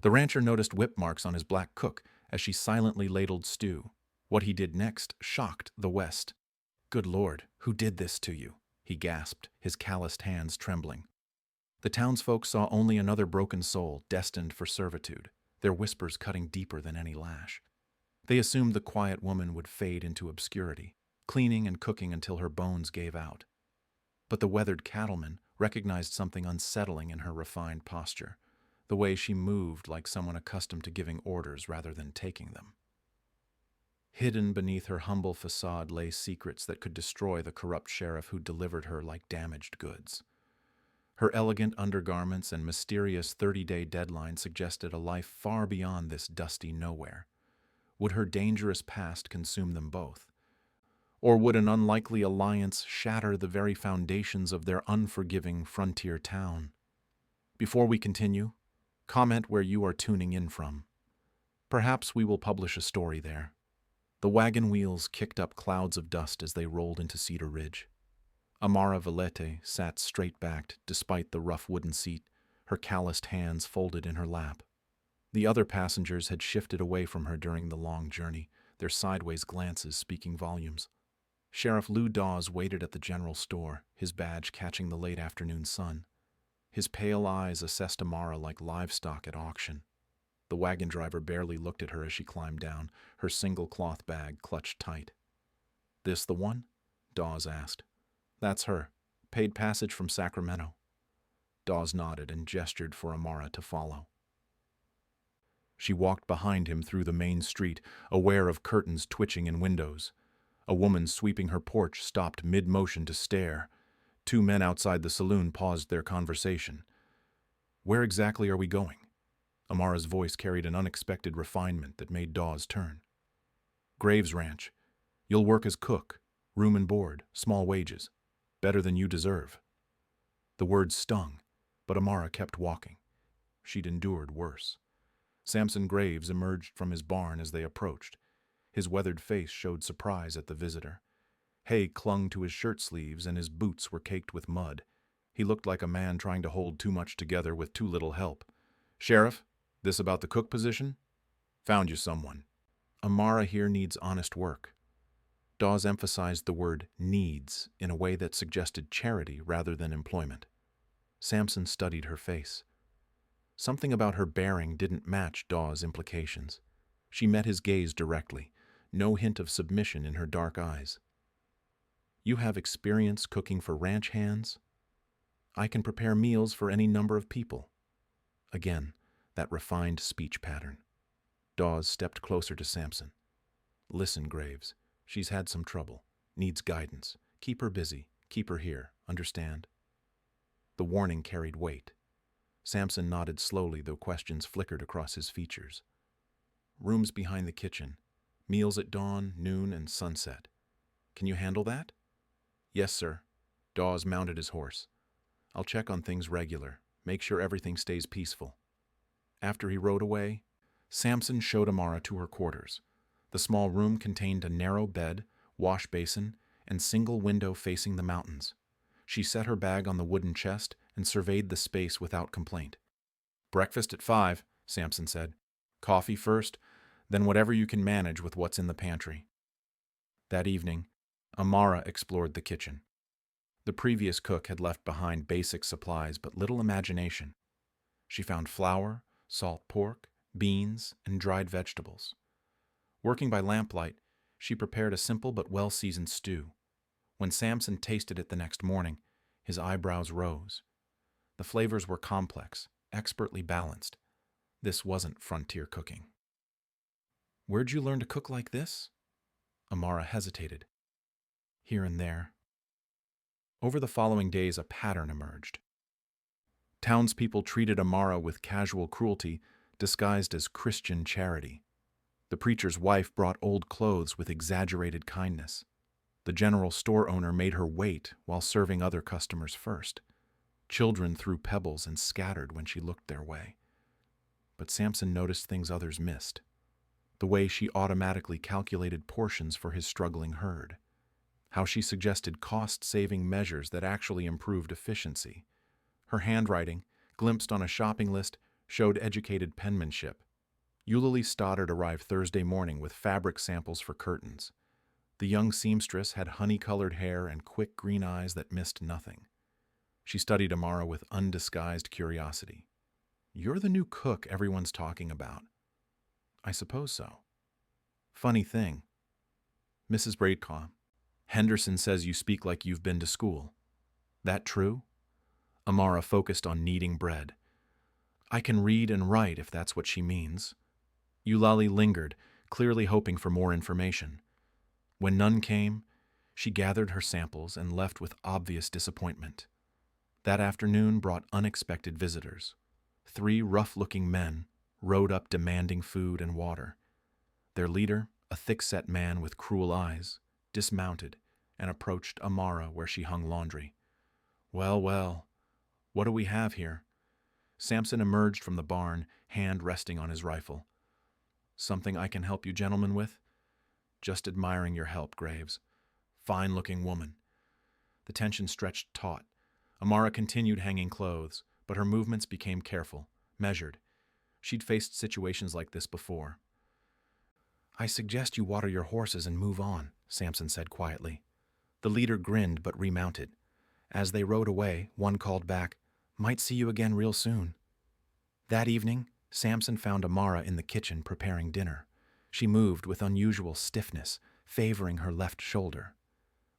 The rancher noticed whip marks on his black cook as she silently ladled stew. What he did next shocked the West. "Good Lord, who did this to you?" he gasped, his calloused hands trembling. The townsfolk saw only another broken soul destined for servitude, their whispers cutting deeper than any lash. They assumed the quiet woman would fade into obscurity, cleaning and cooking until her bones gave out. But the weathered cattleman recognized something unsettling in her refined posture, the way she moved like someone accustomed to giving orders rather than taking them. Hidden beneath her humble facade lay secrets that could destroy the corrupt sheriff who delivered her like damaged goods. Her elegant undergarments and mysterious 30-day deadline suggested a life far beyond this dusty nowhere. Would her dangerous past consume them both? Or would an unlikely alliance shatter the very foundations of their unforgiving frontier town? Before we continue, comment where you are tuning in from. Perhaps we will publish a story there. The wagon wheels kicked up clouds of dust as they rolled into Cedar Ridge. Amara Valete sat straight-backed despite the rough wooden seat, her calloused hands folded in her lap. The other passengers had shifted away from her during the long journey, their sideways glances speaking volumes. Sheriff Lou Dawes waited at the general store, his badge catching the late afternoon sun. His pale eyes assessed Amara like livestock at auction. The wagon driver barely looked at her as she climbed down, her single cloth bag clutched tight. "This the one?" Dawes asked. "That's her. Paid passage from Sacramento." Dawes nodded and gestured for Amara to follow. She walked behind him through the main street, aware of curtains twitching in windows. A woman sweeping her porch stopped mid-motion to stare. Two men outside the saloon paused their conversation. "Where exactly are we going?" Amara's voice carried an unexpected refinement that made Dawes turn. "Graves Ranch. You'll work as cook, room and board, small wages. Better than you deserve." The words stung, but Amara kept walking. She'd endured worse. Samson Graves emerged from his barn as they approached. His weathered face showed surprise at the visitor. Hay clung to his shirt sleeves and his boots were caked with mud. He looked like a man trying to hold too much together with too little help. "Sheriff, this about the cook position?" "Found you someone. Amara here needs honest work." Dawes emphasized the word needs in a way that suggested charity rather than employment. Samson studied her face. Something about her bearing didn't match Dawes' implications. She met his gaze directly, no hint of submission in her dark eyes. "You have experience cooking for ranch hands?" "I can prepare meals for any number of people." Again, that refined speech pattern. Dawes stepped closer to Samson. "Listen, Graves. She's had some trouble. Needs guidance. Keep her busy. Keep her here. Understand?" The warning carried weight. Samson nodded slowly, though questions flickered across his features. "Rooms behind the kitchen. Meals at dawn, noon, and sunset. Can you handle that?" "Yes, sir." Dawes mounted his horse. "I'll check on things regular. Make sure everything stays peaceful." After he rode away, Samson showed Amara to her quarters. The small room contained a narrow bed, wash basin, and single window facing the mountains. She set her bag on the wooden chest and surveyed the space without complaint. "Breakfast at 5, Samson said. "Coffee first, then whatever you can manage with what's in the pantry." That evening, Amara explored the kitchen. The previous cook had left behind basic supplies but little imagination. She found flour, salt pork, beans, and dried vegetables. Working by lamplight, she prepared a simple but well-seasoned stew. When Samson tasted it the next morning, his eyebrows rose. The flavors were complex, expertly balanced. This wasn't frontier cooking. "Where'd you learn to cook like this?" Amara hesitated. "Here and there." Over the following days, a pattern emerged. Townspeople treated Amara with casual cruelty disguised as Christian charity. The preacher's wife brought old clothes with exaggerated kindness. The general store owner made her wait while serving other customers first. Children threw pebbles and scattered when she looked their way. But Samson noticed things others missed. The way she automatically calculated portions for his struggling herd. How she suggested cost-saving measures that actually improved efficiency. Her handwriting, glimpsed on a shopping list, showed educated penmanship. Eulalie Stoddard arrived Thursday morning with fabric samples for curtains. The young seamstress had honey-colored hair and quick green eyes that missed nothing. She studied Amara with undisguised curiosity. "You're the new cook everyone's talking about." "I suppose so." "Funny thing. Mrs. Braidcaw, Henderson says you speak like you've been to school. That true?" Amara focused on kneading bread. "I can read and write if that's what she means." Eulalie lingered, clearly hoping for more information. When none came, she gathered her samples and left with obvious disappointment. That afternoon brought unexpected visitors. 3 rough-looking men rode up demanding food and water. Their leader, a thick-set man with cruel eyes, dismounted and approached Amara where she hung laundry. "Well, well, what do we have here?" Samson emerged from the barn, hand resting on his rifle. "Something I can help you gentlemen with?" "Just admiring your help, Graves. Fine-looking woman." The tension stretched taut. Amara continued hanging clothes, but her movements became careful, measured. She'd faced situations like this before. "I suggest you water your horses and move on," Samson said quietly. The leader grinned but remounted. As they rode away, one called back, "Might see you again real soon." That evening, Samson found Amara in the kitchen preparing dinner. She moved with unusual stiffness, favoring her left shoulder.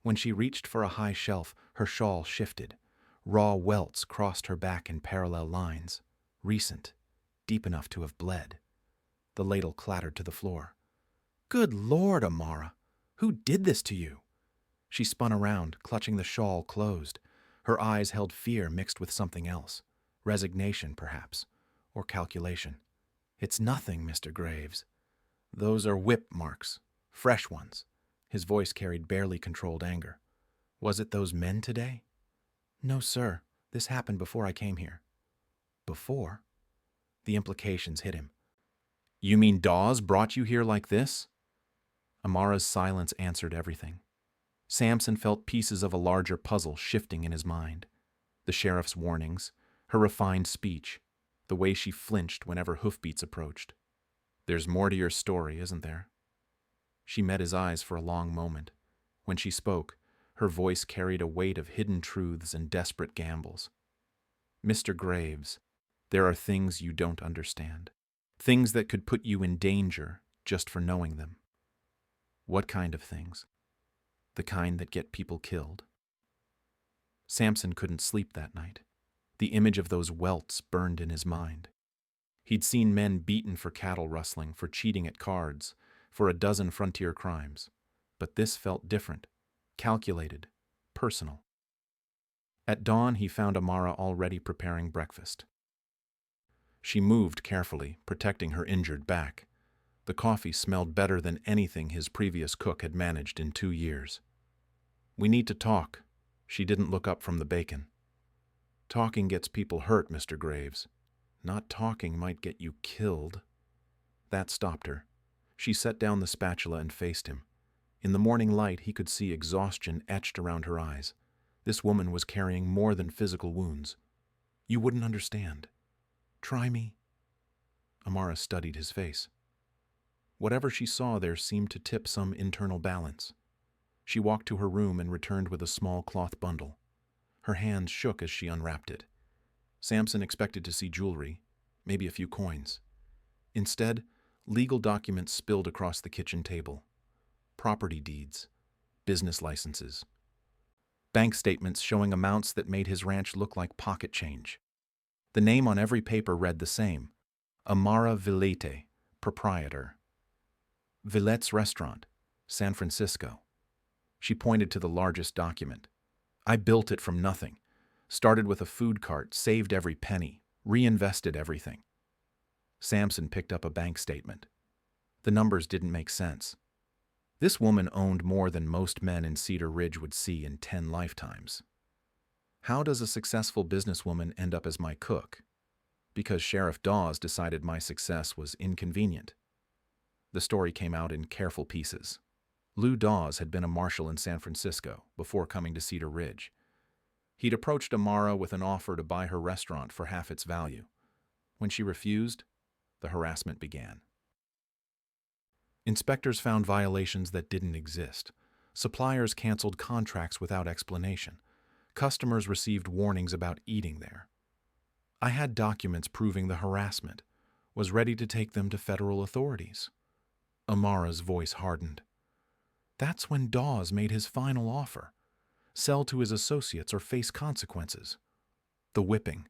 When she reached for a high shelf, her shawl shifted. Raw welts crossed her back in parallel lines, recent, deep enough to have bled. The ladle clattered to the floor. "Good Lord, Amara! Who did this to you?" She spun around, clutching the shawl closed. Her eyes held fear mixed with something else. Resignation, perhaps, or calculation. "It's nothing, Mr. Graves." "Those are whip marks, fresh ones." His voice carried barely controlled anger. "Was it those men today?" "No, sir. This happened before I came here." "Before?" The implications hit him. "You mean Dawes brought you here like this?" Amara's silence answered everything. Samson felt pieces of a larger puzzle shifting in his mind. The sheriff's warnings, her refined speech, the way she flinched whenever hoofbeats approached. "There's more to your story, isn't there?" She met his eyes for a long moment. When she spoke, her voice carried a weight of hidden truths and desperate gambles. "Mr. Graves, there are things you don't understand. Things that could put you in danger just for knowing them." "What kind of things?" "The kind that get people killed." Samson couldn't sleep that night. The image of those welts burned in his mind. He'd seen men beaten for cattle rustling, for cheating at cards, for a dozen frontier crimes. But this felt different, calculated, personal. At dawn, he found Amara already preparing breakfast. She moved carefully, protecting her injured back. The coffee smelled better than anything his previous cook had managed in 2 years. "We need to talk." She didn't look up from the bacon. "Talking gets people hurt, Mr. Graves. Not talking might get you killed." That stopped her. She set down the spatula and faced him. In the morning light, he could see exhaustion etched around her eyes. This woman was carrying more than physical wounds. "You wouldn't understand. Try me." Amara studied his face. Whatever she saw there seemed to tip some internal balance. She walked to her room and returned with a small cloth bundle. Her hands shook as she unwrapped it. Samson expected to see jewelry, maybe a few coins. Instead, legal documents spilled across the kitchen table. Property deeds, business licenses, bank statements showing amounts that made his ranch look like pocket change. The name on every paper read the same: Amara Villete, proprietor. Villette's Restaurant, San Francisco. She pointed to the largest document. "I built it from nothing. Started with a food cart, saved every penny, reinvested everything." Samson picked up a bank statement. The numbers didn't make sense. This woman owned more than most men in Cedar Ridge would see in 10 lifetimes. How does a successful businesswoman end up as my cook? Because Sheriff Dawes decided my success was inconvenient. The story came out in careful pieces. Lou Dawes had been a marshal in San Francisco before coming to Cedar Ridge. He'd approached Amara with an offer to buy her restaurant for half its value. When she refused, the harassment began. Inspectors found violations that didn't exist. Suppliers canceled contracts without explanation. Customers received warnings about eating there. I had documents proving the harassment, was ready to take them to federal authorities. Amara's voice hardened. That's when Dawes made his final offer. Sell to his associates or face consequences. The whipping.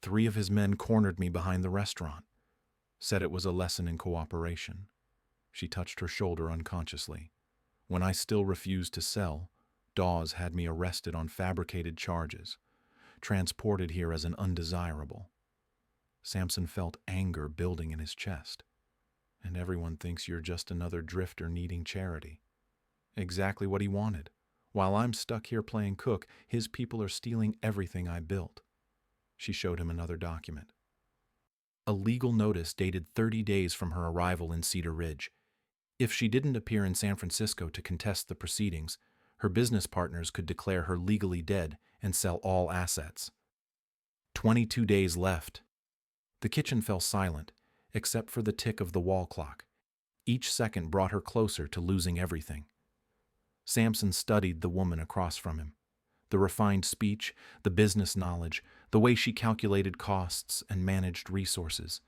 3 of his men cornered me behind the restaurant. Said it was a lesson in cooperation. She touched her shoulder unconsciously. When I still refused to sell, Dawes had me arrested on fabricated charges, transported here as an undesirable. Samson felt anger building in his chest. And everyone thinks you're just another drifter needing charity. Exactly what he wanted. While I'm stuck here playing cook, his people are stealing everything I built. She showed him another document. A legal notice dated 30 days from her arrival in Cedar Ridge. If she didn't appear in San Francisco to contest the proceedings, her business partners could declare her legally dead and sell all assets. 22 days left. The kitchen fell silent, except for the tick of the wall clock. Each second brought her closer to losing everything. Samson studied the woman across from him. The refined speech, the business knowledge, the way she calculated costs and managed resources.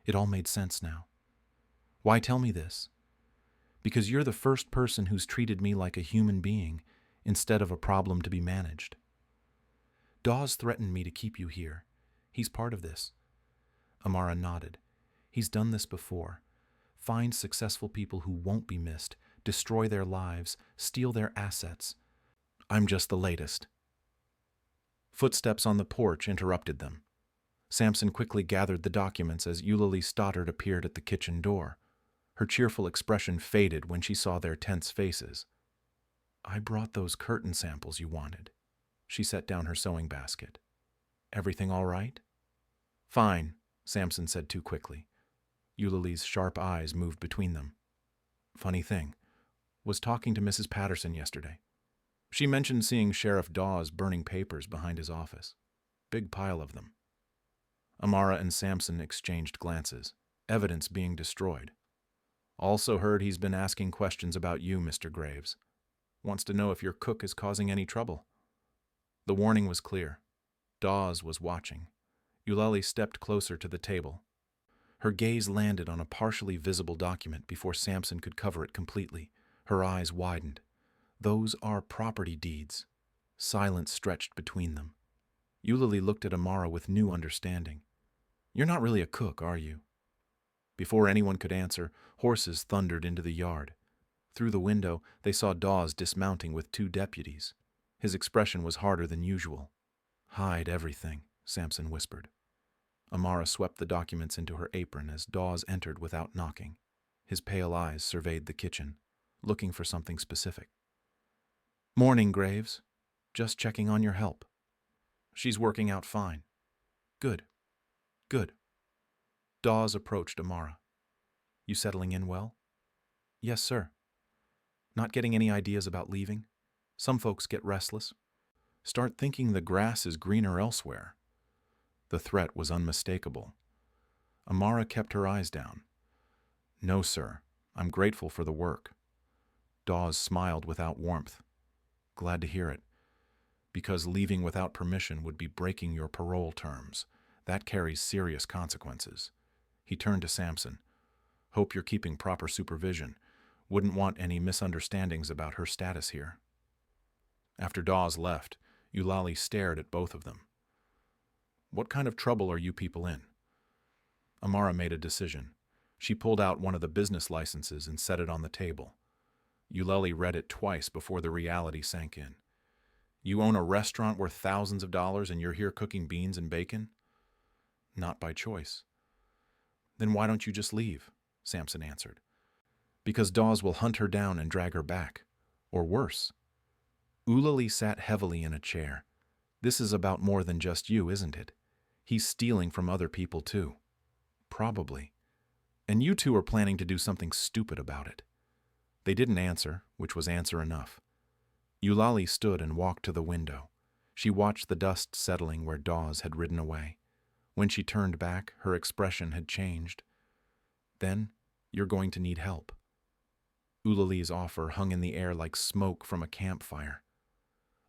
It all made sense now. Why tell me this? Because you're the first person who's treated me like a human being instead of a problem to be managed. Dawes threatened me to keep you here. He's part of this. Amara nodded. He's done this before. Find successful people who won't be missed, destroy their lives, steal their assets. I'm just the latest. Footsteps on the porch interrupted them. Samson quickly gathered the documents as Eulalie Stoddard appeared at the kitchen door. Her cheerful expression faded when she saw their tense faces. I brought those curtain samples you wanted. She set down her sewing basket. Everything all right? Fine, Samson said too quickly. Eulalie's sharp eyes moved between them. Funny thing, was talking to Mrs. Patterson yesterday. She mentioned seeing Sheriff Dawes burning papers behind his office. Big pile of them. Amara and Samson exchanged glances, evidence being destroyed. Also heard he's been asking questions about you, Mr. Graves. Wants to know if your cook is causing any trouble. The warning was clear. Dawes was watching. Eulalie stepped closer to the table. Her gaze landed on a partially visible document before Samson could cover it completely. Her eyes widened. Those are property deeds. Silence stretched between them. Eulalie looked at Amara with new understanding. You're not really a cook, are you? Before anyone could answer, horses thundered into the yard. Through the window, they saw Dawes dismounting with 2 deputies. His expression was harder than usual. Hide everything, Samson whispered. Amara swept the documents into her apron as Dawes entered without knocking. His pale eyes surveyed the kitchen, looking for something specific. Morning, Graves. Just checking on your help. She's working out fine. Good. Good. Dawes approached Amara. You settling in well? Yes, sir. Not getting any ideas about leaving? Some folks get restless. Start thinking the grass is greener elsewhere. The threat was unmistakable. Amara kept her eyes down. No, sir. I'm grateful for the work. Dawes smiled without warmth. Glad to hear it. Because leaving without permission would be breaking your parole terms. That carries serious consequences. He turned to Samson. Hope you're keeping proper supervision. Wouldn't want any misunderstandings about her status here. After Dawes left, Eulalie stared at both of them. What kind of trouble are you people in? Amara made a decision. She pulled out one of the business licenses and set it on the table. Eulalie read it twice before the reality sank in. You own a restaurant worth thousands of dollars and you're here cooking beans and bacon? Not by choice. Then why don't you just leave? Samson answered. Because Dawes will hunt her down and drag her back. Or worse. Eulalie sat heavily in a chair. This is about more than just you, isn't it? He's stealing from other people too. Probably. And you two are planning to do something stupid about it. They didn't answer, which was answer enough. Eulalie stood and walked to the window. She watched the dust settling where Dawes had ridden away. When she turned back, her expression had changed. Then, you're going to need help. Ulali's offer hung in the air like smoke from a campfire.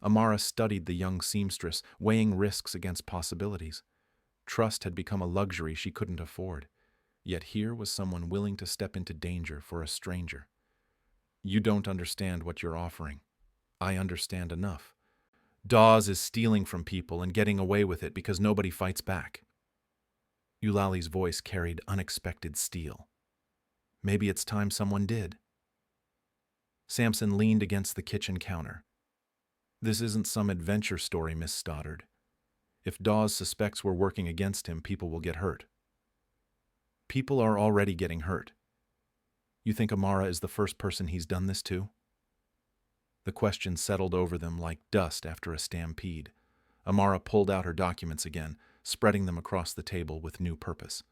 Amara studied the young seamstress, weighing risks against possibilities. Trust had become a luxury she couldn't afford. Yet here was someone willing to step into danger for a stranger. You don't understand what you're offering. I understand enough. Dawes is stealing from people and getting away with it because nobody fights back. Eulali's voice carried unexpected steel. Maybe it's time someone did. Samson leaned against the kitchen counter. This isn't some adventure story, Miss Stoddard. If Dawes suspects we're working against him, people will get hurt. People are already getting hurt. You think Amara is the first person he's done this to? The question settled over them like dust after a stampede. Amara pulled out her documents again, spreading them across the table with new purpose.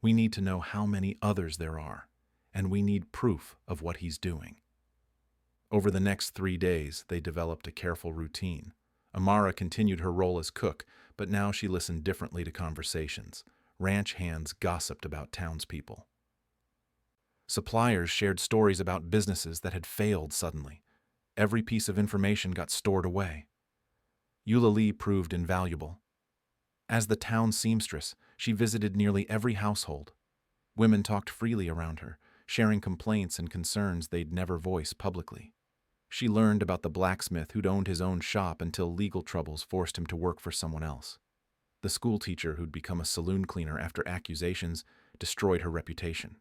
We need to know how many others there are, and we need proof of what he's doing. Over the next 3 days, they developed a careful routine. Amara continued her role as cook, but now she listened differently to conversations. Ranch hands gossiped about townspeople. Suppliers shared stories about businesses that had failed suddenly. Every piece of information got stored away. Eulalie proved invaluable. As the town seamstress, she visited nearly every household. Women talked freely around her, sharing complaints and concerns they'd never voice publicly. She learned about the blacksmith who'd owned his own shop until legal troubles forced him to work for someone else. The schoolteacher who'd become a saloon cleaner after accusations destroyed her reputation.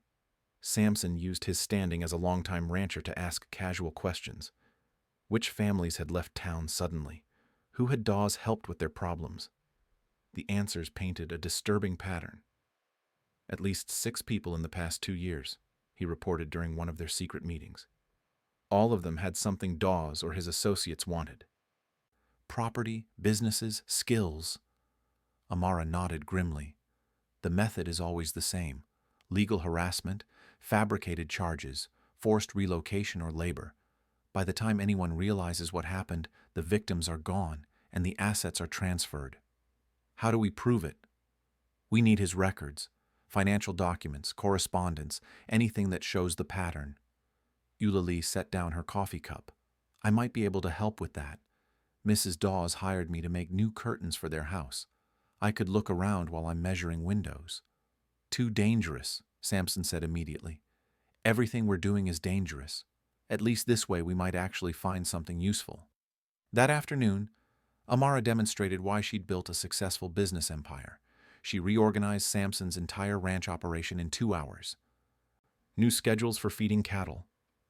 Samson used his standing as a longtime rancher to ask casual questions. Which families had left town suddenly? Who had Dawes helped with their problems? The answers painted a disturbing pattern. At least 6 people in the past 2 years, he reported during one of their secret meetings. All of them had something Dawes or his associates wanted. Property, businesses, skills. Amara nodded grimly. The method is always the same. Legal harassment, fabricated charges, forced relocation or labor. By the time anyone realizes what happened, the victims are gone and the assets are transferred. How do we prove it? We need his records, financial documents, correspondence, anything that shows the pattern. Eulalie set down her coffee cup. I might be able to help with that. Mrs. Dawes hired me to make new curtains for their house. I could look around while I'm measuring windows. Too dangerous, Samson said immediately. Everything we're doing is dangerous. At least this way we might actually find something useful. That afternoon, Amara demonstrated why she'd built a successful business empire. She reorganized Samson's entire ranch operation in 2 hours. New schedules for feeding cattle,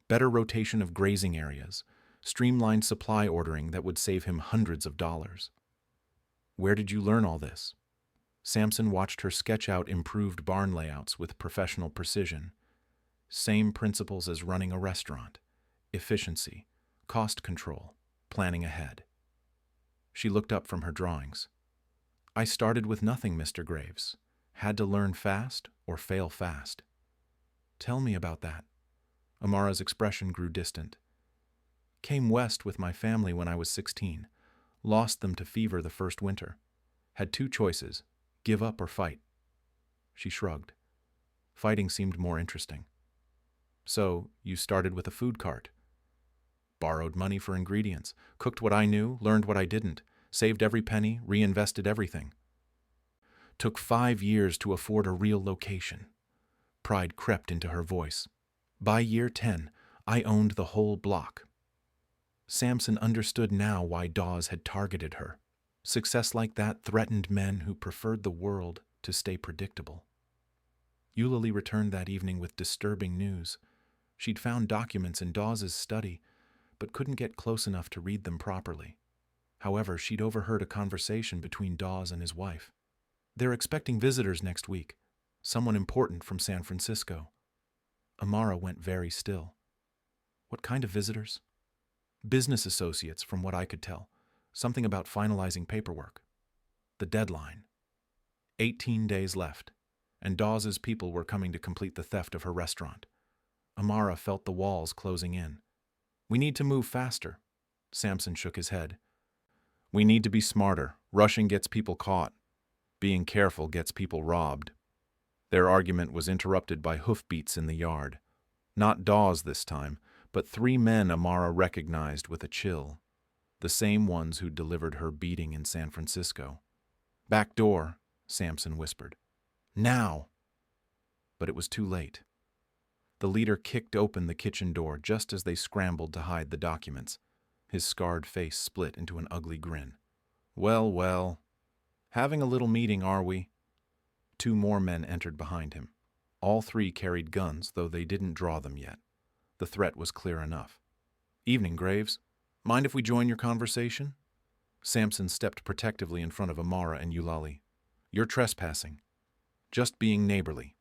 better rotation of grazing areas, streamlined supply ordering that would save him hundreds of dollars. Where did you learn all this? Samson watched her sketch out improved barn layouts with professional precision. Same principles as running a restaurant. Efficiency, cost control, planning ahead. She looked up from her drawings. I started with nothing, Mr. Graves. Had to learn fast or fail fast. Tell me about that. Amara's expression grew distant. Came west with my family when I was 16. Lost them to fever the first winter. Had 2 choices, give up or fight. She shrugged. Fighting seemed more interesting. So, you started with a food cart. Borrowed money for ingredients, cooked what I knew, learned what I didn't, saved every penny, reinvested everything. Took 5 years to afford a real location. Pride crept into her voice. By year 10, I owned the whole block. Samson understood now why Dawes had targeted her. Success like that threatened men who preferred the world to stay predictable. Eulalie returned that evening with disturbing news. She'd found documents in Dawes's study, but couldn't get close enough to read them properly. However, she'd overheard a conversation between Dawes and his wife. They're expecting visitors next week, someone important from San Francisco. Amara went very still. What kind of visitors? Business associates, from what I could tell. Something about finalizing paperwork. The deadline. 18 days left, and Dawes's people were coming to complete the theft of her restaurant. Amara felt the walls closing in. We need to move faster. Samson shook his head. We need to be smarter. Rushing gets people caught. Being careful gets people robbed. Their argument was interrupted by hoofbeats in the yard. Not Dawes this time, but 3 men Amara recognized with a chill. The same ones who'd delivered her beating in San Francisco. "Back door," Sampson whispered. "Now!" But it was too late. The leader kicked open the kitchen door just as they scrambled to hide the documents. His scarred face split into an ugly grin. "Well, well. Having a little meeting, are we?" 2 more men entered behind him. All 3 carried guns, though they didn't draw them yet. The threat was clear enough. "Evening, Graves. Mind if we join your conversation?" Sampson stepped protectively in front of Amara and Eulalie. "You're trespassing. Just being neighborly."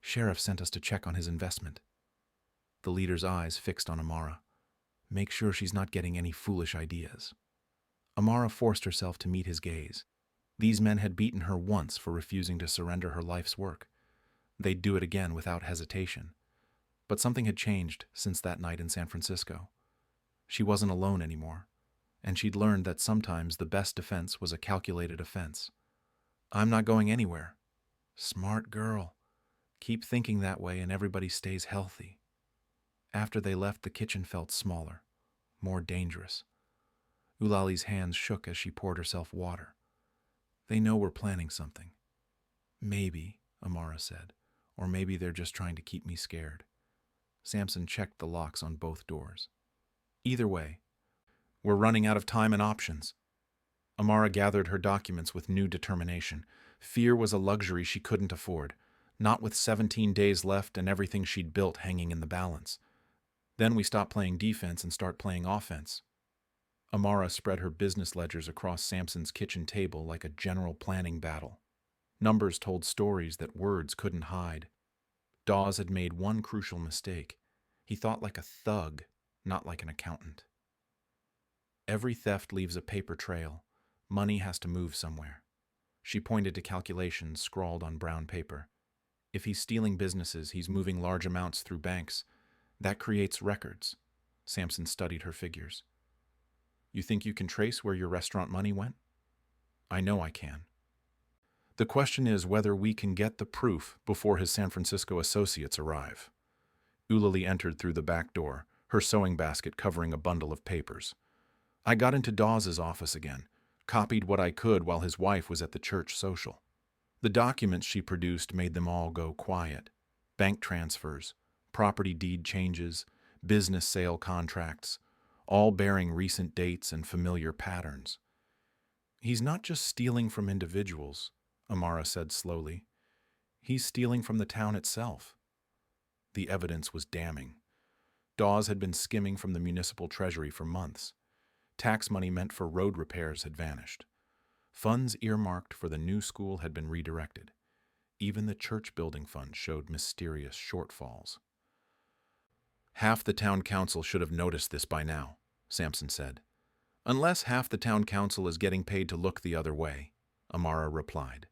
"Sheriff sent us to check on his investment." The leader's eyes fixed on Amara. "Make sure she's not getting any foolish ideas." Amara forced herself to meet his gaze. These men had beaten her once for refusing to surrender her life's work. They'd do it again without hesitation. But something had changed since that night in San Francisco. She wasn't alone anymore, and she'd learned that sometimes the best defense was a calculated offense. "I'm not going anywhere." "Smart girl. Keep thinking that way and everybody stays healthy." After they left, the kitchen felt smaller, more dangerous. Eulalie's hands shook as she poured herself water. "They know we're planning something." "Maybe," Amara said, "or maybe they're just trying to keep me scared." Sampson checked the locks on both doors. "Either way, we're running out of time and options." Amara gathered her documents with new determination. Fear was a luxury she couldn't afford, not with 17 days left and everything she'd built hanging in the balance. Then we stop playing defense and start playing offense. Amara spread her business ledgers across Sampson's kitchen table like a general planning battle. Numbers told stories that words couldn't hide. Dawes had made one crucial mistake. He thought like a thug, not like an accountant. Every theft leaves a paper trail. Money has to move somewhere. She pointed to calculations scrawled on brown paper. If he's stealing businesses, he's moving large amounts through banks. That creates records. Sampson studied her figures. "You think you can trace where your restaurant money went?" "I know I can. The question is whether we can get the proof before his San Francisco associates arrive." Eulalie entered through the back door, her sewing basket covering a bundle of papers. "I got into Dawes's office again, copied what I could while his wife was at the church social." The documents she produced made them all go quiet. Bank transfers, property deed changes, business sale contracts, all bearing recent dates and familiar patterns. "He's not just stealing from individuals," Amara said slowly. "He's stealing from the town itself." The evidence was damning. Dawes had been skimming from the municipal treasury for months. Tax money meant for road repairs had vanished. Funds earmarked for the new school had been redirected. Even the church building fund showed mysterious shortfalls. "Half the town council should have noticed this by now," Sampson said. "Unless half the town council is getting paid to look the other way," Amara replied.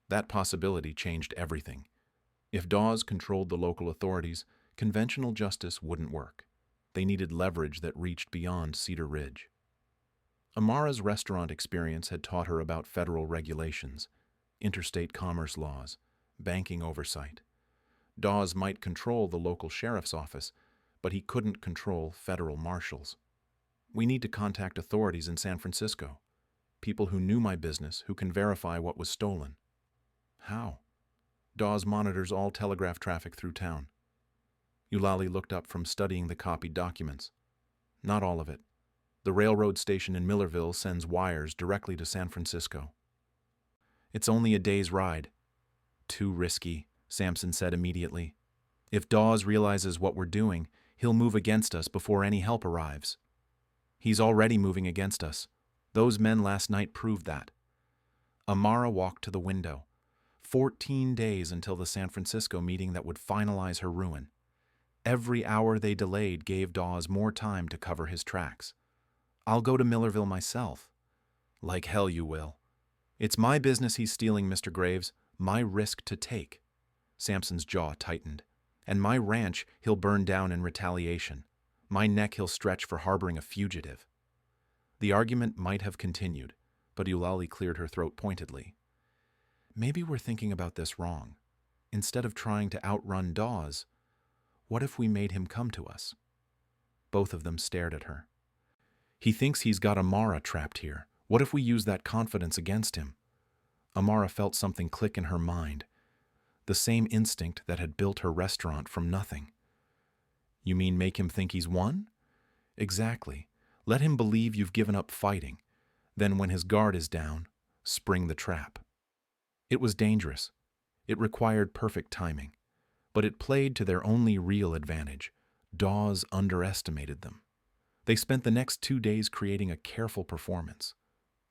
That possibility changed everything. If Dawes controlled the local authorities, conventional justice wouldn't work. They needed leverage that reached beyond Cedar Ridge. Amara's restaurant experience had taught her about federal regulations, interstate commerce laws, banking oversight. Dawes might control the local sheriff's office, but he couldn't control federal marshals. "We need to contact authorities in San Francisco, people who knew my business, who can verify what was stolen." "How?" "Dawes monitors all telegraph traffic through town." Eulalie looked up from studying the copied documents. "Not all of it. The railroad station in Millerville sends wires directly to San Francisco. It's only a day's ride." "Too risky," Sampson said immediately. "If Dawes realizes what we're doing, he'll move against us before any help arrives." "He's already moving against us. Those men last night proved that." Amara walked to the window. 14 days until the San Francisco meeting that would finalize her ruin. Every hour they delayed gave Dawes more time to cover his tracks. "I'll go to Millerville myself." "Like hell you will. It's my business he's stealing, Mr. Graves, my risk to take." Sampson's jaw tightened. "And my ranch he'll burn down in retaliation. My neck he'll stretch for harboring a fugitive." The argument might have continued, but Eulalie cleared her throat pointedly. Maybe we're thinking about this wrong. Instead of trying to outrun Dawes, what if we made him come to us? Both of them stared at her. He thinks he's got Amara trapped here. What if we use that confidence against him? Amara felt something click in her mind, the same instinct that had built her restaurant from nothing. You mean make him think he's won? Exactly. Let him believe you've given up fighting. Then when his guard is down, spring the trap. It was dangerous. It required perfect timing. But it played to their only real advantage. Dawes underestimated them. They spent the next 2 days creating a careful performance.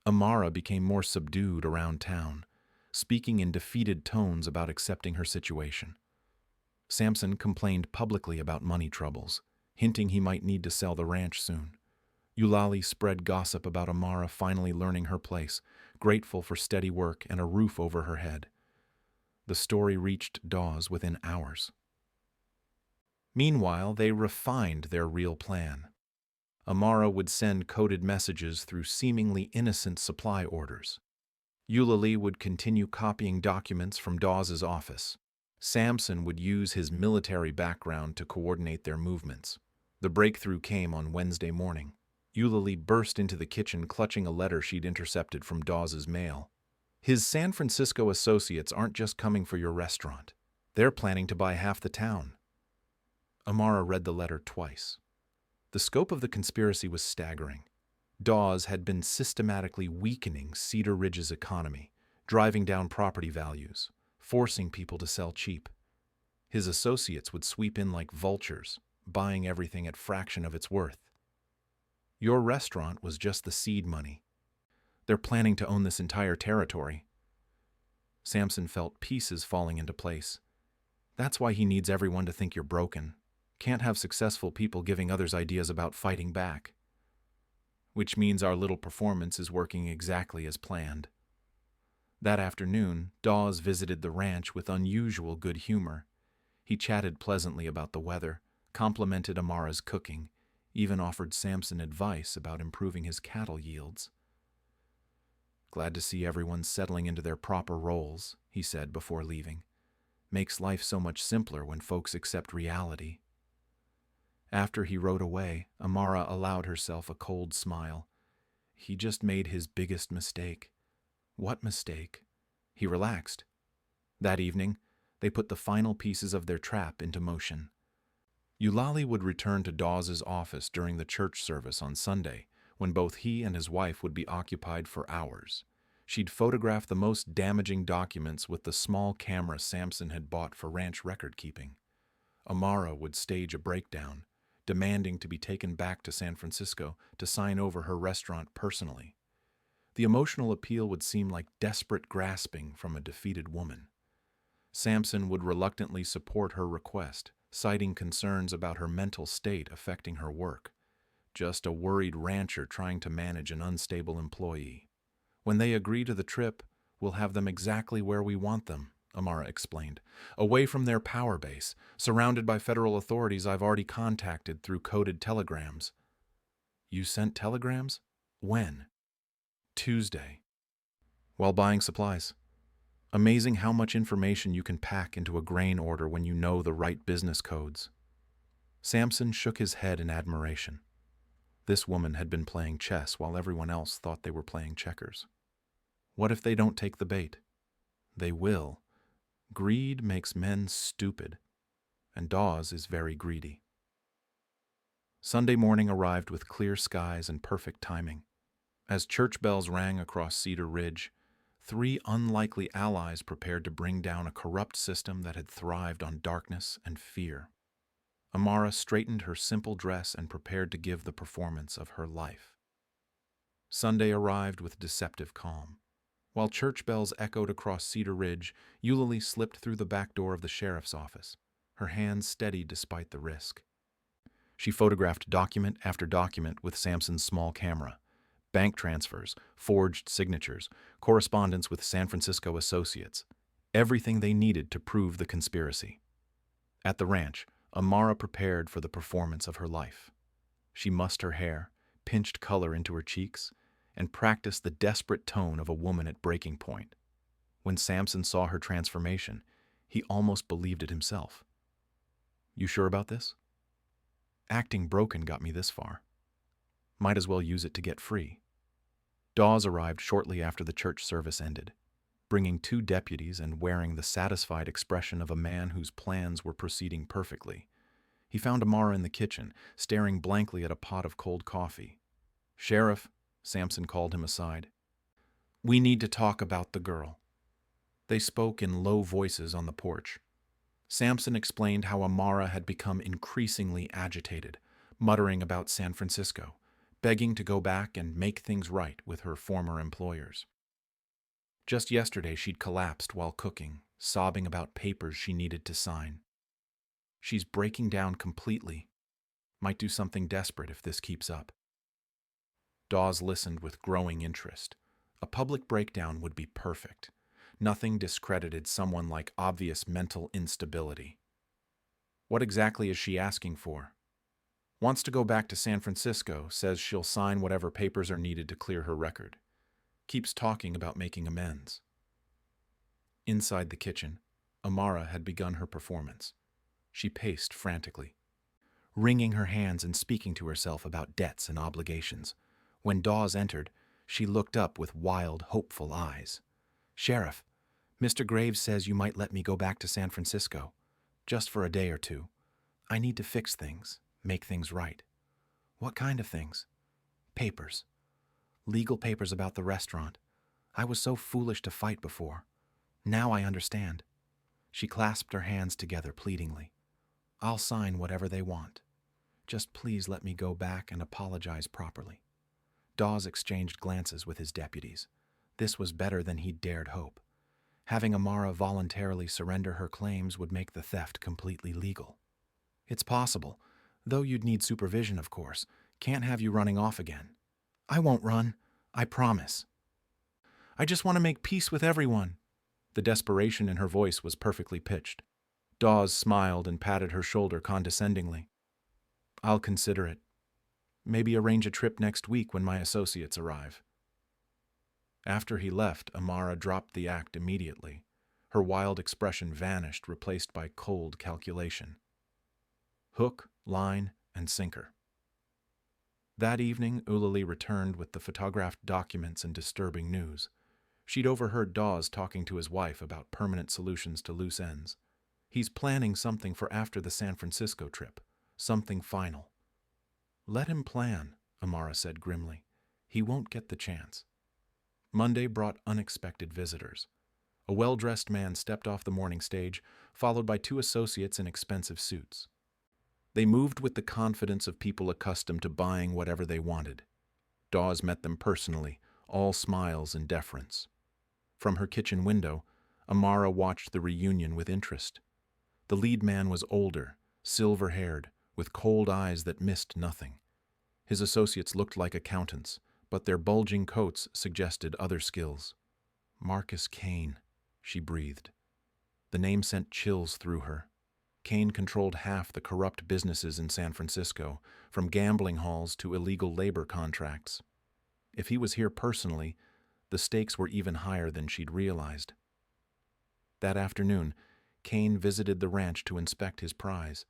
Amara became more subdued around town, speaking in defeated tones about accepting her situation. Samson complained publicly about money troubles, hinting he might need to sell the ranch soon. Eulalie spread gossip about Amara finally learning her place, grateful for steady work and a roof over her head. The story reached Dawes within hours. Meanwhile, they refined their real plan. Amara would send coded messages through seemingly innocent supply orders. Eulalie would continue copying documents from Dawes's office. Samson would use his military background to coordinate their movements. The breakthrough came on Wednesday morning. Eulalie burst into the kitchen clutching a letter she'd intercepted from Dawes's mail. His San Francisco associates aren't just coming for your restaurant. They're planning to buy half the town. Amara read the letter twice. The scope of the conspiracy was staggering. Dawes had been systematically weakening Cedar Ridge's economy, driving down property values, forcing people to sell cheap. His associates would sweep in like vultures, buying everything at fraction of its worth. Your restaurant was just the seed money. They're planning to own this entire territory. Samson felt pieces falling into place. That's why he needs everyone to think you're broken. Can't have successful people giving others ideas about fighting back. Which means our little performance is working exactly as planned. That afternoon, Dawes visited the ranch with unusual good humor. He chatted pleasantly about the weather, complimented Amara's cooking, even offered Samson advice about improving his cattle yields. Glad to see everyone settling into their proper roles, he said before leaving. Makes life so much simpler when folks accept reality. After he rode away, Amara allowed herself a cold smile. He just made his biggest mistake. What mistake? He relaxed. That evening, they put the final pieces of their trap into motion. Eulalie would return to Dawes's office during the church service on Sunday, when both he and his wife would be occupied for hours. She'd photograph the most damaging documents with the small camera Samson had bought for ranch record-keeping. Amara would stage a breakdown, demanding to be taken back to San Francisco to sign over her restaurant personally. The emotional appeal would seem like desperate grasping from a defeated woman. Samson would reluctantly support her request, citing concerns about her mental state affecting her work. Just a worried rancher trying to manage an unstable employee. When they agree to the trip, we'll have them exactly where we want them, Amara explained. Away from their power base, surrounded by federal authorities I've already contacted through coded telegrams. You sent telegrams? When? Tuesday. While buying supplies. Amazing how much information you can pack into a grain order when you know the right business codes. Samson shook his head in admiration. This woman had been playing chess while everyone else thought they were playing checkers. What if they don't take the bait? They will. Greed makes men stupid, and Dawes is very greedy. Sunday morning arrived with clear skies and perfect timing. As church bells rang across Cedar Ridge, 3 unlikely allies prepared to bring down a corrupt system that had thrived on darkness and fear. Amara straightened her simple dress and prepared to give the performance of her life. Sunday arrived with deceptive calm. While church bells echoed across Cedar Ridge, Eulalie slipped through the back door of the sheriff's office, her hands steady despite the risk. She photographed document after document with Samson's small camera. Bank transfers, forged signatures, correspondence with San Francisco associates. Everything they needed to prove the conspiracy. At the ranch, Amara prepared for the performance of her life. She mussed her hair, pinched color into her cheeks, and practiced the desperate tone of a woman at breaking point. When Samson saw her transformation, he almost believed it himself. "You sure about this? Acting broken got me this far. Might as well use it to get free." Dawes arrived shortly after the church service ended, bringing 2 deputies and wearing the satisfied expression of a man whose plans were proceeding perfectly. He found Amara in the kitchen, staring blankly at a pot of cold coffee. "Sheriff," Samson called him aside. "We need to talk about the girl." They spoke in low voices on the porch. Samson explained how Amara had become increasingly agitated, muttering about San Francisco, begging to go back and make things right with her former employers. Just yesterday she'd collapsed while cooking, sobbing about papers she needed to sign. "She's breaking down completely. Might do something desperate if this keeps up." Dawes listened with growing interest. A public breakdown would be perfect. Nothing discredited someone like obvious mental instability. "What exactly is she asking for?" "Wants to go back to San Francisco, says she'll sign whatever papers are needed to clear her record. Keeps talking about making amends." Inside the kitchen, Amara had begun her performance. She paced frantically, wringing her hands and speaking to herself about debts and obligations. When Dawes entered, she looked up with wild, hopeful eyes. "Sheriff, Mr. Graves says you might let me go back to San Francisco, just for a day or 2. I need to fix things, make things right." "What kind of things?" "Papers. Legal papers about the restaurant. I was so foolish to fight before. Now I understand." She clasped her hands together pleadingly. "I'll sign whatever they want. Just please let me go back and apologize properly." Dawes exchanged glances with his deputies. This was better than he'd dared hope. Having Amara voluntarily surrender her claims would make the theft completely legal. "It's possible, though you'd need supervision, of course. Can't have you running off again." "I won't run. I promise. I just want to make peace with everyone." The desperation in her voice was perfectly pitched. Dawes smiled and patted her shoulder condescendingly. "I'll consider it. Maybe arrange a trip next week when my associates arrive." After he left, Amara dropped the act immediately. Her wild expression vanished, replaced by cold calculation. Hook, line, and sinker. That evening, Eulalie returned with the photographed documents and disturbing news. She'd overheard Dawes talking to his wife about permanent solutions to loose ends. "He's planning something for after the San Francisco trip, something final." "Let him plan," Amara said grimly. "He won't get the chance." Monday brought unexpected visitors. A well-dressed man stepped off the morning stage, followed by 2 associates in expensive suits. They moved with the confidence of people accustomed to buying whatever they wanted. Dawes met them personally, all smiles and deference. From her kitchen window, Amara watched the reunion with interest. The lead man was older, silver-haired, with cold eyes that missed nothing. His associates looked like accountants, but their bulging coats suggested other skills. "Marcus Kane," she breathed. The name sent chills through her. Kane controlled half the corrupt businesses in San Francisco, from gambling halls to illegal labor contracts. If he was here personally, the stakes were even higher than she'd realized. That afternoon, Kane visited the ranch to inspect his prize.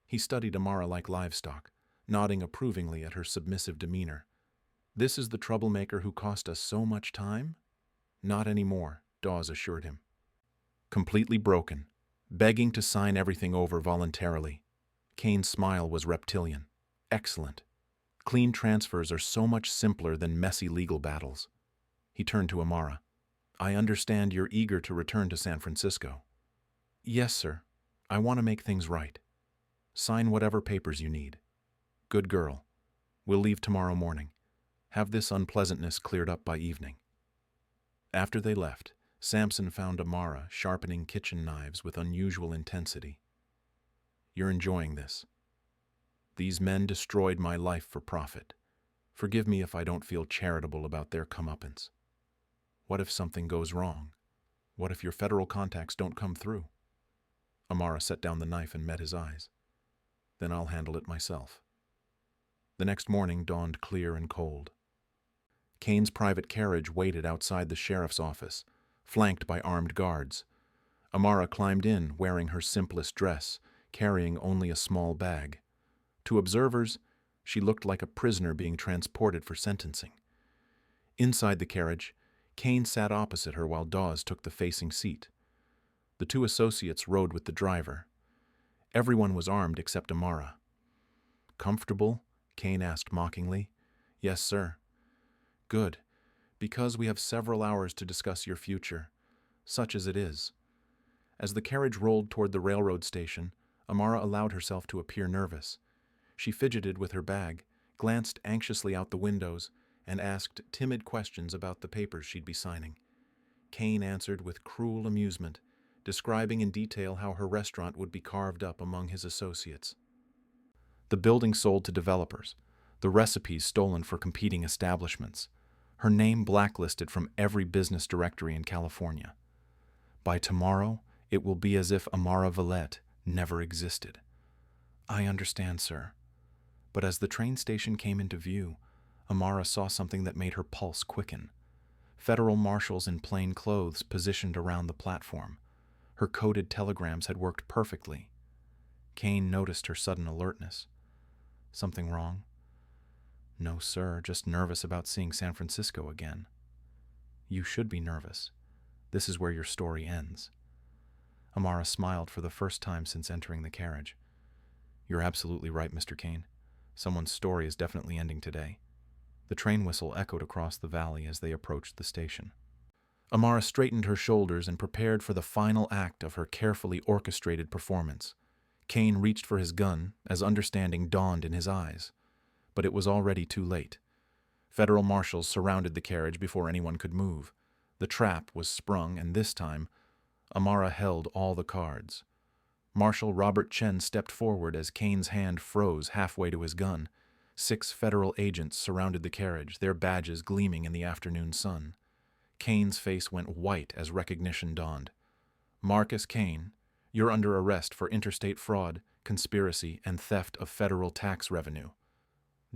He studied Amara like livestock, nodding approvingly at her submissive demeanor. "This is the troublemaker who cost us so much time?" "Not anymore," Dawes assured him. Completely broken, begging to sign everything over voluntarily. Kane's smile was reptilian. "Excellent. Clean transfers are so much simpler than messy legal battles." He turned to Amara. "I understand you're eager to return to San Francisco." "Yes, sir. I want to make things right. Sign whatever papers you need." "Good girl. We'll leave tomorrow morning. Have this unpleasantness cleared up by evening." After they left, Samson found Amara sharpening kitchen knives with unusual intensity. "You're enjoying this. These men destroyed my life for profit. Forgive me if I don't feel charitable about their comeuppance. What if something goes wrong? What if your federal contacts don't come through?" Amara set down the knife and met his eyes. "Then I'll handle it myself." The next morning dawned clear and cold. Kane's private carriage waited outside the sheriff's office, flanked by armed guards. Amara climbed in, wearing her simplest dress, carrying only a small bag. To observers, she looked like a prisoner being transported for sentencing. Inside the carriage, Kane sat opposite her while Dawes took the facing seat. The two associates rode with the driver. Everyone was armed except Amara. "Comfortable?" Kane asked mockingly. "Yes, sir." "Good, because we have several hours to discuss your future, such as it is." As the carriage rolled toward the railroad station, Amara allowed herself to appear nervous. She fidgeted with her bag, glanced anxiously out the windows, and asked timid questions about the papers she'd be signing. Kane answered with cruel amusement, describing in detail how her restaurant would be carved up among his associates. The building sold to developers, the recipes stolen for competing establishments, her name blacklisted from every business directory in California. By tomorrow, it will be as if Amara Villette never existed. "I understand, sir." But as the train station came into view, Amara saw something that made her pulse quicken. Federal marshals in plain clothes positioned around the platform. Her coded telegrams had worked perfectly. Kane noticed her sudden alertness. "Something wrong?" "No, sir, just nervous about seeing San Francisco again." "You should be nervous. This is where your story ends." Amara smiled for the first time since entering the carriage. "You're absolutely right, Mr. Kane. Someone's story is definitely ending today." The train whistle echoed across the valley as they approached the station. Amara straightened her shoulders and prepared for the final act of her carefully orchestrated performance. Kane reached for his gun as understanding dawned in his eyes. But it was already too late. Federal marshals surrounded the carriage before anyone could move. The trap was sprung, and this time, Amara held all the cards. Marshal Robert Chen stepped forward as Kane's hand froze halfway to his gun. 6 federal agents surrounded the carriage, their badges gleaming in the afternoon sun. Kane's face went white as recognition dawned. "Marcus Kane, you're under arrest for interstate fraud, conspiracy, and theft of federal tax revenue."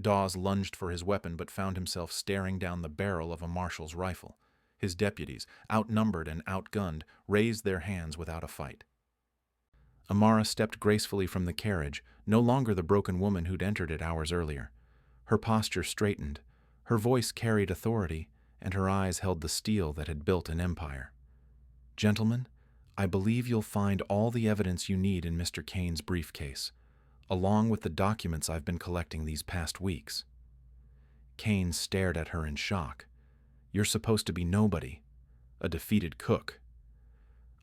Dawes lunged for his weapon but found himself staring down the barrel of a marshal's rifle. His deputies, outnumbered and outgunned, raised their hands without a fight. Amara stepped gracefully from the carriage, no longer the broken woman who'd entered it hours earlier. Her posture straightened, her voice carried authority, and her eyes held the steel that had built an empire. "Gentlemen, I believe you'll find all the evidence you need in Mr. Kane's briefcase, along with the documents I've been collecting these past weeks." Kane stared at her in shock. "You're supposed to be nobody, a defeated cook."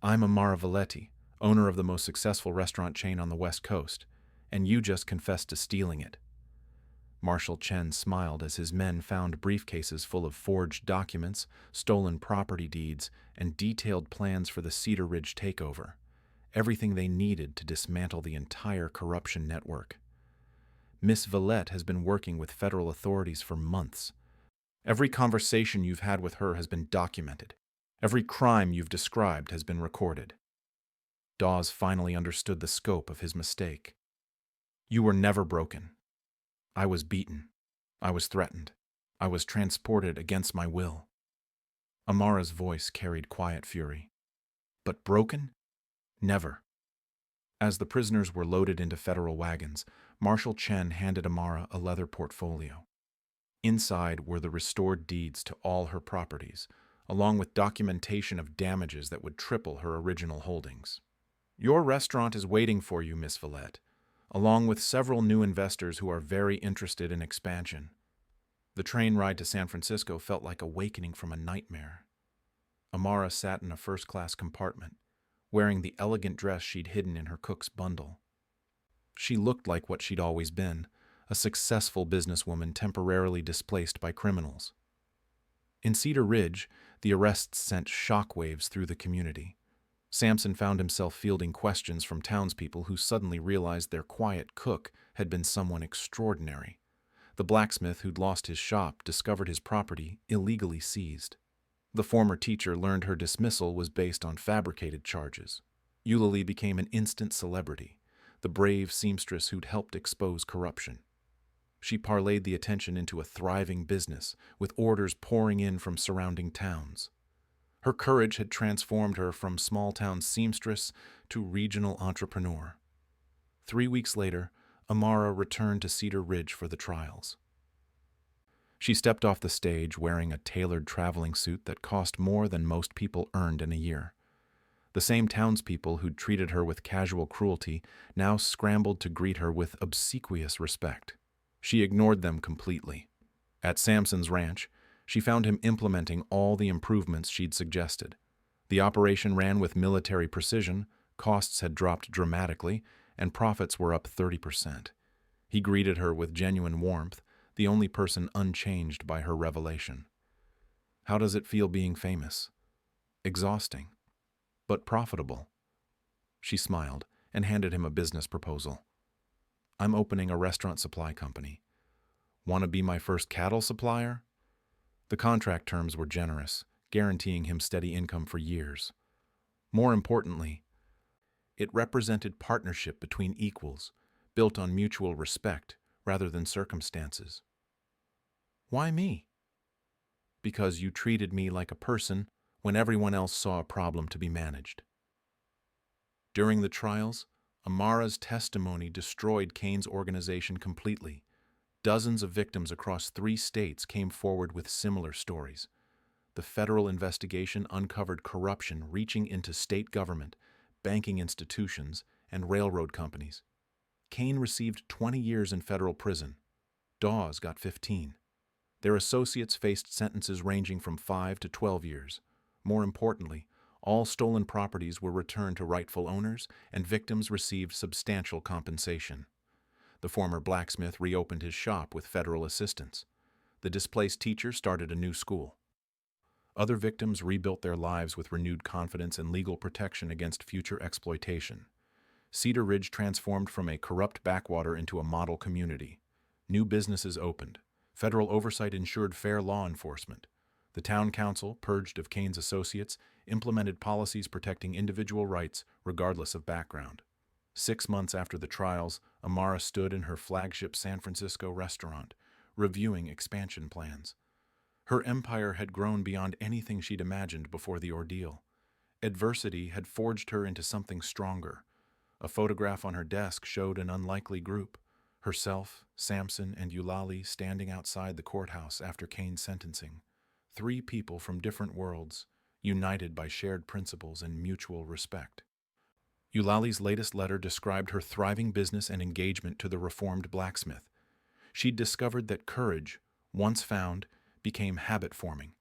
"I'm Amara Villetti, owner of the most successful restaurant chain on the West Coast, and you just confessed to stealing it." Marshal Chen smiled as his men found briefcases full of forged documents, stolen property deeds, and detailed plans for the Cedar Ridge takeover. Everything they needed to dismantle the entire corruption network. "Miss Villette has been working with federal authorities for months. Every conversation you've had with her has been documented. Every crime you've described has been recorded." Dawes finally understood the scope of his mistake. "You were never broken. I was beaten. I was threatened. I was transported against my will." Amara's voice carried quiet fury. "But broken? Never." As the prisoners were loaded into federal wagons, Marshal Chen handed Amara a leather portfolio. Inside were the restored deeds to all her properties, along with documentation of damages that would triple her original holdings. "Your restaurant is waiting for you, Miss Villette, along with several new investors who are very interested in expansion." The train ride to San Francisco felt like awakening from a nightmare. Amara sat in a first-class compartment, wearing the elegant dress she'd hidden in her cook's bundle. She looked like what she'd always been, a successful businesswoman temporarily displaced by criminals. In Cedar Ridge, the arrests sent shockwaves through the community. Sampson found himself fielding questions from townspeople who suddenly realized their quiet cook had been someone extraordinary. The blacksmith who'd lost his shop discovered his property illegally seized. The former teacher learned her dismissal was based on fabricated charges. Eulalie became an instant celebrity, the brave seamstress who'd helped expose corruption. She parlayed the attention into a thriving business, with orders pouring in from surrounding towns. Her courage had transformed her from small-town seamstress to regional entrepreneur. 3 weeks later, Amara returned to Cedar Ridge for the trials. She stepped off the stage wearing a tailored traveling suit that cost more than most people earned in a year. The same townspeople who'd treated her with casual cruelty now scrambled to greet her with obsequious respect. She ignored them completely. At Samson's ranch, she found him implementing all the improvements she'd suggested. The operation ran with military precision, costs had dropped dramatically, and profits were up 30%. He greeted her with genuine warmth, the only person unchanged by her revelation. How does it feel being famous? Exhausting, but profitable. She smiled and handed him a business proposal. I'm opening a restaurant supply company. Want to be my first cattle supplier? The contract terms were generous, guaranteeing him steady income for years. More importantly, it represented partnership between equals, built on mutual respect rather than circumstances. Why me? Because you treated me like a person when everyone else saw a problem to be managed. During the trials, Amara's testimony destroyed Cain's organization completely. Dozens of victims across 3 states came forward with similar stories. The federal investigation uncovered corruption reaching into state government, banking institutions, and railroad companies. Cain received 20 years in federal prison. Dawes got 15. Their associates faced sentences ranging from 5 to 12 years. More importantly, all stolen properties were returned to rightful owners, and victims received substantial compensation. The former blacksmith reopened his shop with federal assistance. The displaced teacher started a new school. Other victims rebuilt their lives with renewed confidence and legal protection against future exploitation. Cedar Ridge transformed from a corrupt backwater into a model community. New businesses opened. Federal oversight ensured fair law enforcement. The town council, purged of Cain's associates, implemented policies protecting individual rights regardless of background. 6 months after the trials, Amara stood in her flagship San Francisco restaurant, reviewing expansion plans. Her empire had grown beyond anything she'd imagined before the ordeal. Adversity had forged her into something stronger. A photograph on her desk showed an unlikely group: herself, Samson, and Eulalie standing outside the courthouse after Cain's sentencing. 3 people from different worlds, united by shared principles and mutual respect. Eulalie's latest letter described her thriving business and engagement to the reformed blacksmith. She'd discovered that courage, once found, became habit-forming.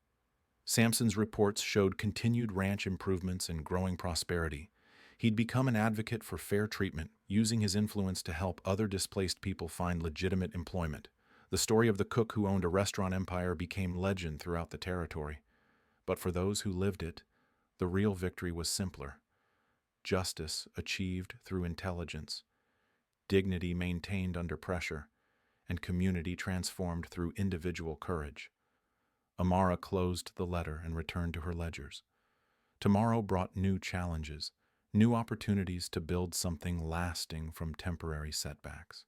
Samson's reports showed continued ranch improvements and growing prosperity. He'd become an advocate for fair treatment, using his influence to help other displaced people find legitimate employment. The story of the cook who owned a restaurant empire became legend throughout the territory. But for those who lived it, the real victory was simpler. Justice achieved through intelligence, dignity maintained under pressure, and community transformed through individual courage. Amara closed the letter and returned to her ledgers. Tomorrow brought new challenges, new opportunities to build something lasting from temporary setbacks.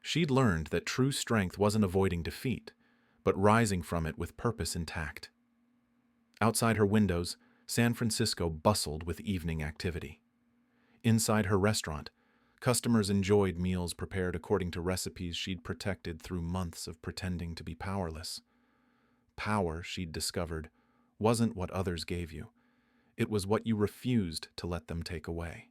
She'd learned that true strength wasn't avoiding defeat, but rising from it with purpose intact. Outside her windows, San Francisco bustled with evening activity. Inside her restaurant, customers enjoyed meals prepared according to recipes she'd protected through months of pretending to be powerless. Power, she'd discovered, wasn't what others gave you. It was what you refused to let them take away.